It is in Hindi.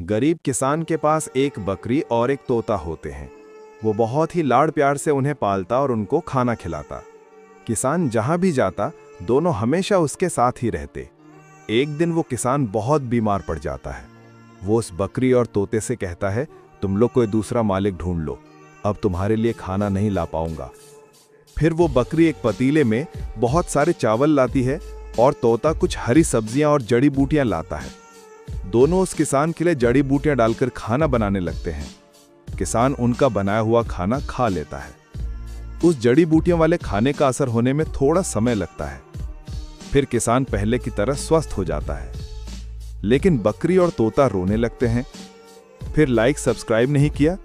गरीब किसान के पास एक बकरी और एक तोता होते हैं। वो बहुत ही लाड़ प्यार से उन्हें पालता और उनको खाना खिलाता। किसान जहां भी जाता, दोनों हमेशा उसके साथ ही रहते। एक दिन वो किसान बहुत बीमार पड़ जाता है। वो उस बकरी और तोते से कहता है, तुम लोग कोई दूसरा मालिक ढूंढ लो, अब तुम्हारे लिए खाना नहीं ला पाऊंगा। फिर वो बकरी एक पतीले में बहुत सारे चावल लाती है और तोता कुछ हरी सब्जियां और जड़ी बूटियां लाता है। दोनों उस किसान के लिए जड़ी बूटियां डालकर खाना बनाने लगते हैं। किसान उनका बनाया हुआ खाना खा लेता है। उस जड़ी बूटियों वाले खाने का असर होने में थोड़ा समय लगता है। फिर किसान पहले की तरह स्वस्थ हो जाता है। लेकिन बकरी और तोता रोने लगते हैं। फिर लाइक सब्सक्राइब नहीं किया